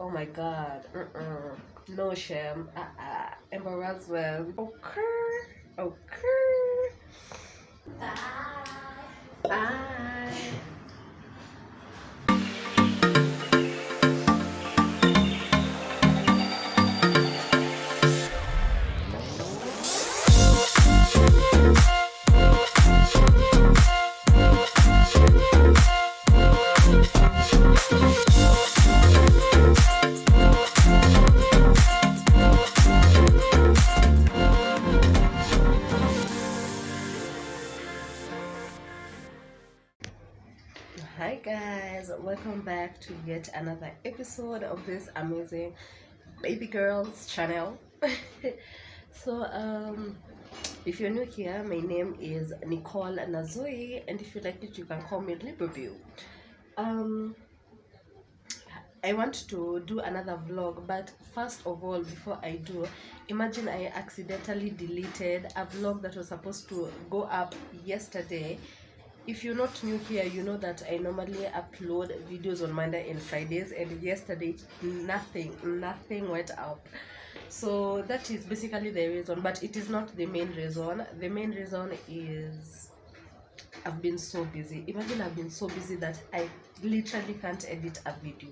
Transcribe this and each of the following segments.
Oh my god. No shame. Embarrassment. Okay. Bye. Hi guys, welcome back to yet another episode of this amazing baby girls channel. So if you're new here, my name is Nicole Nazoi, and if you like it you can call me Liberview. I want to do another vlog, but first of all, before I do, imagine I accidentally deleted a vlog that was supposed to go up yesterday. If you're not new here, you know that I normally upload videos on Monday and Fridays, and yesterday nothing went up. So that is basically the reason, but it is not the main reason. The main reason is I've been so busy. Imagine I've been so busy that I literally can't edit a video.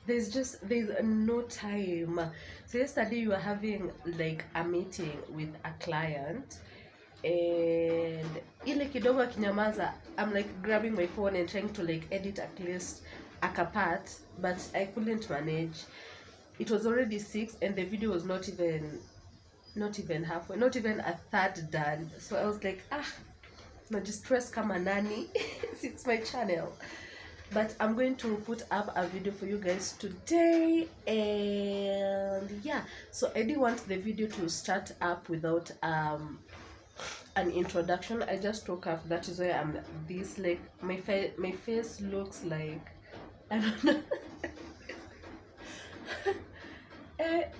There's no time. So yesterday you were having like a meeting with a client, and ile kidogo kinyamaza, I'm like grabbing my phone and trying to like edit at least a part, but I couldn't manage. It was already 6 and the video was not even halfway, not even a third done. So I was like, najistress kama nani. It's my channel. But I'm going to put up a video for you guys today, and yeah, so I didn't want the video to start up without an introduction. I just woke up, that is why I'm this, like my face looks like, I don't know.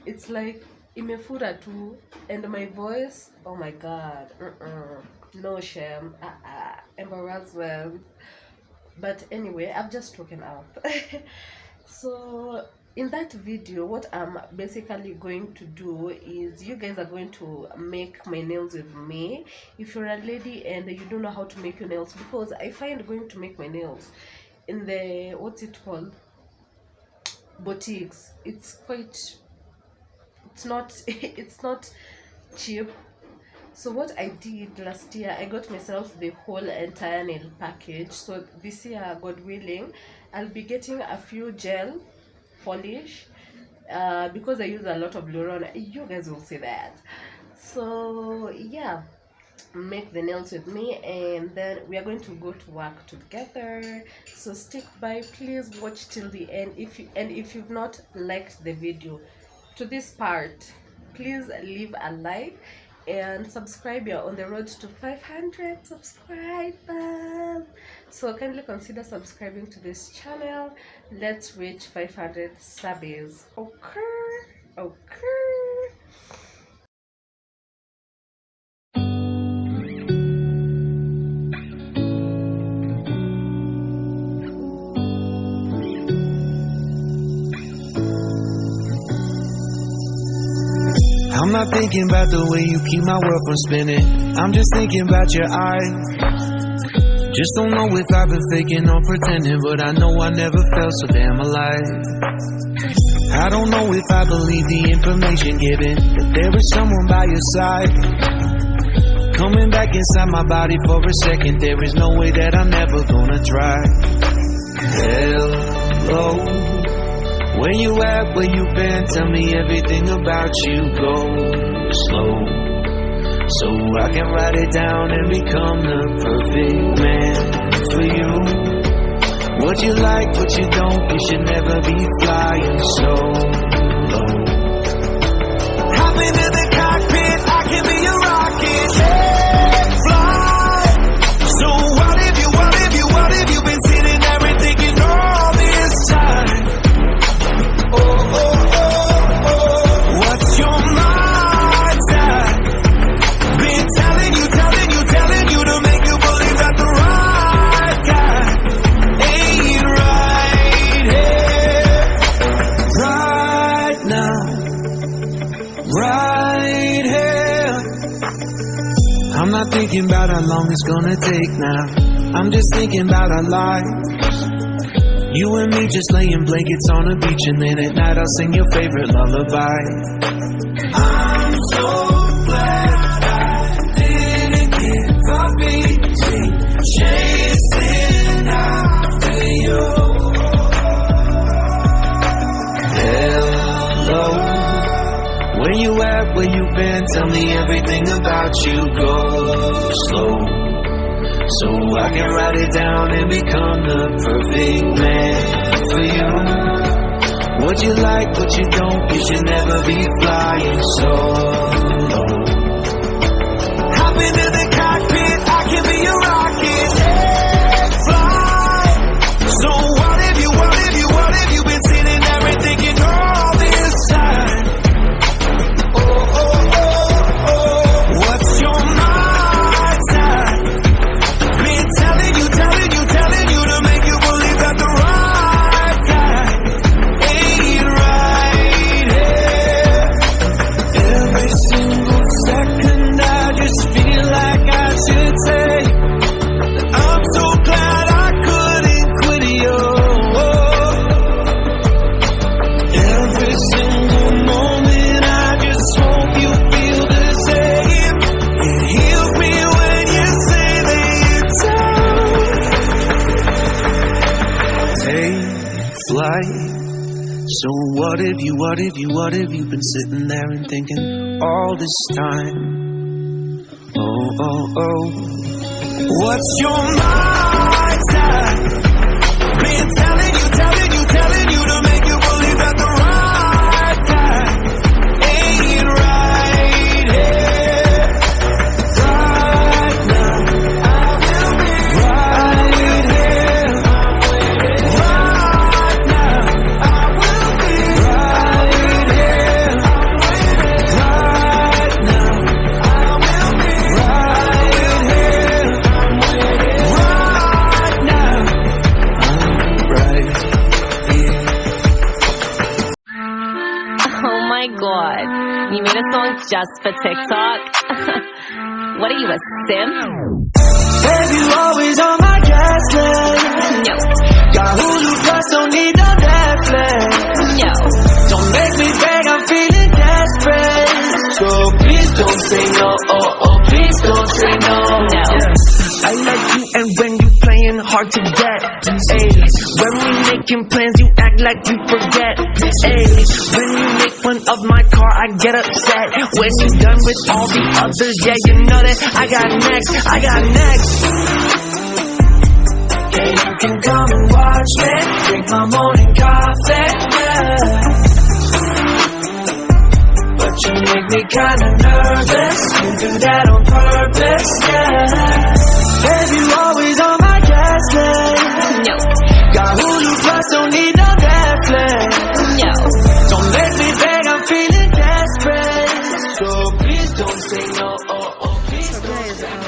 It's like imefura tu, and my voice, oh my god, no shame, embarrassment. But anyway, I've just woken up. So in that video, what I'm basically going to do is you guys are going to make my nails with me. If you're a lady and you don't know how to make your nails, because I find going to make my nails in the, what's it called, boutiques, it's not cheap. So what I did last year, I got myself the whole entire nail package. So this year, God willing, I'll be getting a few gel polish, because I use a lot of Luron. You guys will see that. So yeah, make the nails with me, and then we are going to go to work together. So stick by, please watch till the end. If you've not liked the video to this part, please leave a like and subscribe. You're on the road to 500 subscribers, so kindly consider subscribing to this channel. Let's reach 500 subs. Okay. I'm not thinking about the way you keep my world from spinning. I'm just thinking about your eyes. Just don't know if I've been faking or pretending, but I know I never felt so damn alive. I don't know if I believe the information given, that there is someone by your side, coming back inside my body for a second. There is no way that I'm never gonna try. Hello, where you at, where you been? Tell me everything about you. Go slow, so I can write it down and become the perfect man for you. What you like, what you don't, you should never be flying so low. Hop into the cockpit, I can be a rocket. Hey, fly. So what if you been sitting there and thinking all this time? What's your mind's at? Been telling you to make you believe that the right guy ain't right here. not thinking about how long it's gonna take now. I'm just thinking about our lives. You and me just laying blankets on a beach, and then at night I'll sing your favorite lullaby. I'm so glad I didn't give up easy, chasing after you. Hello, where you at, where you been? Tell me everything about you. Go slow, so I can write it down and become the perfect man for you. What you like, what you don't, you should never be flying solo. Hop into the cockpit, I can be your rocket. Hey, fly. So what if you been sitting there and thinking all this time? Oh, oh, oh, oh, what's your mind time? Been telling you to make you believe that the right guy ain't right here. Every single second I just feel like I should say that I'm so glad I couldn't quit you. Every single moment I just hope you feel the same. It heals me when you say that you're down. Take flight. So what if you been sitting there and thinking all this time? Oh, oh, oh, what's your mind time? Been telling you to make you believe that the right guy ain't right here. Right now, I will be right here. Right now, I will be right here. Right now, I will be right here. Right now, I'm right here. Oh my god, you made a song just for TikTok? What are you, a simp? Baby, you always on my gas list. No, Got Hulu Plus, don't need no Netflix. no, Don't make me beg, I'm feeling desperate. So please don't say no, oh, oh, please don't say no. no. I like you, and when you playing hard to get, ayy. When we making plans, you act like you forget, ayy. When you make fun of my car, I get upset. When you done with all the others, yeah, you know that I got next. Yeah, you can come and watch me drink my morning coffee, yeah. But you make me kinda nervous. You do that on purpose, yeah. Baby, you always on my gas list. No, Got Hulu Plus, don't need no Netflix. no. Don't make me beg, I'm feeling desperate. So please don't say no, oh, oh, please So don't guys, say no.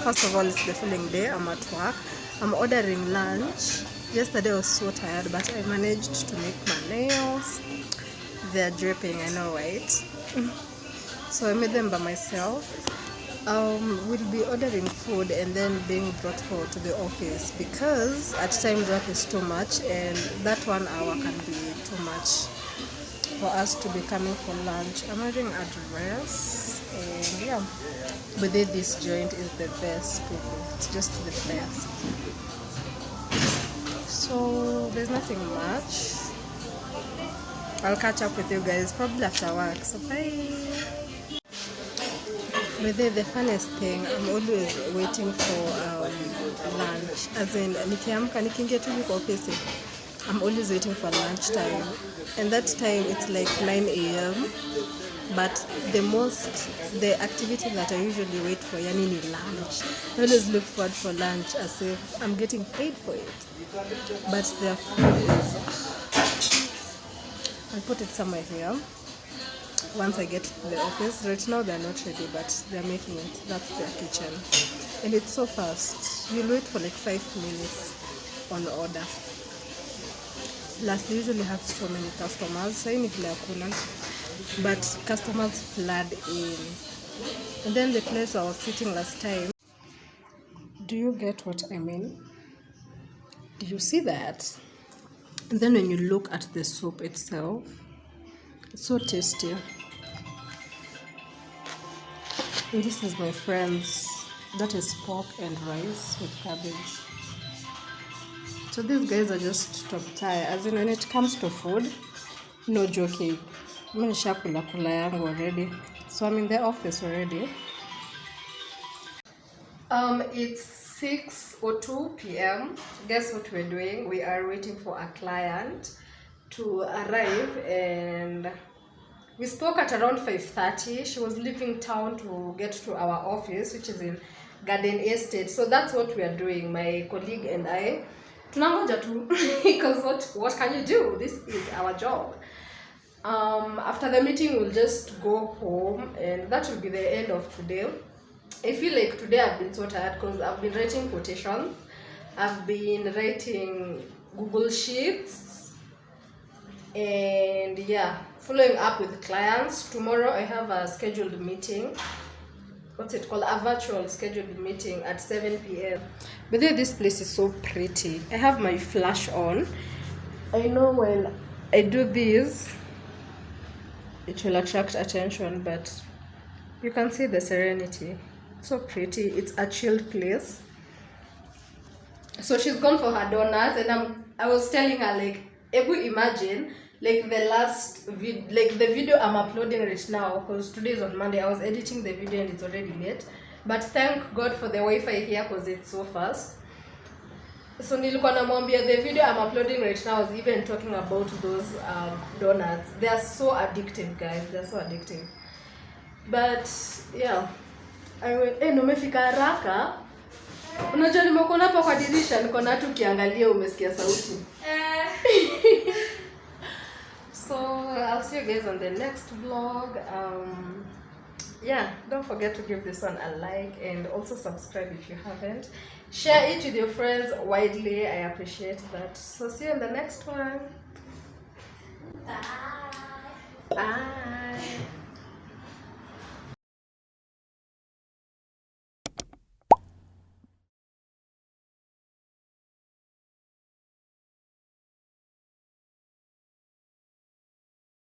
first of all, it's the following day. I'm at work. I'm ordering lunch. Yesterday I was so tired, but I managed to make my nails. They're dripping, I know, right? So I made them by myself. We'll be ordering food and then being brought forward to the office because at times work is too much and that 1 hour can be too much for us to be coming for lunch. I'm wearing a dress and yeah, within this joint is the best, people. It's just the best. So there's nothing much. I'll catch up with you guys probably after work. So bye. But the funniest thing, I'm always waiting for lunch. As in, nikiingia tu kwa office, I'm always waiting for lunch time. And that time it's like 9 a.m. But the activity that I usually wait for, yani ni lunch. I always look forward for lunch as if I'm getting paid for it. But their food is... I'll put it somewhere here. Once I get to the office, right now they're not ready, but they're making it. That's their kitchen. And it's so fast. You'll wait for like 5 minutes on order. Plus, they usually have so many customers. But customers flood in. And then the place I was sitting last time. Do you get what I mean? Do you see that? And then when you look at the soup itself, it's so tasty. And this is my friends. That is pork and rice with cabbage. So these guys are just top tier. As in when it comes to food, no joking. Mimi nishakula kula yangu already. So I'm in the office already. It's 6:02 p.m. Guess what we're doing? We are waiting for a client to arrive, and we spoke at around 5:30. She was leaving town to get to our office, which is in Garden Estate. So that's what we are doing, my colleague and I. Tunangoja tu because what can you do? This is our job. After the meeting, we'll just go home, and that will be the end of today. I feel like today I've been so tired because I've been writing quotations, I've been writing Google Sheets, and yeah, following up with clients. Tomorrow I have a scheduled meeting. What's it called? A virtual scheduled meeting at 7 p.m. But then this place is so pretty. I have my flash on. I know when I do this, it will attract attention, but you can see the serenity. So pretty. It's a chilled place. So she's gone for her donuts, and I was telling her, like, Ebu, imagine like the video I'm uploading right now, because today is on Monday. I was editing the video and it's already late, but thank God for the Wi-Fi here because it's so fast. So nilikuwa namwambia the video I'm uploading right now is even talking about those donuts. They are so addictive, guys. They're so addictive. But yeah, I went, umefika haraka. Unajua nimekuona hapa kwa dirisha, niko na tu kiangalia umesikia sauti. So I'll see you guys on the next vlog. Yeah, don't forget to give this one a like and also subscribe if you haven't. Share it with your friends widely. I appreciate that. So see you in the next one. Bye. Bye.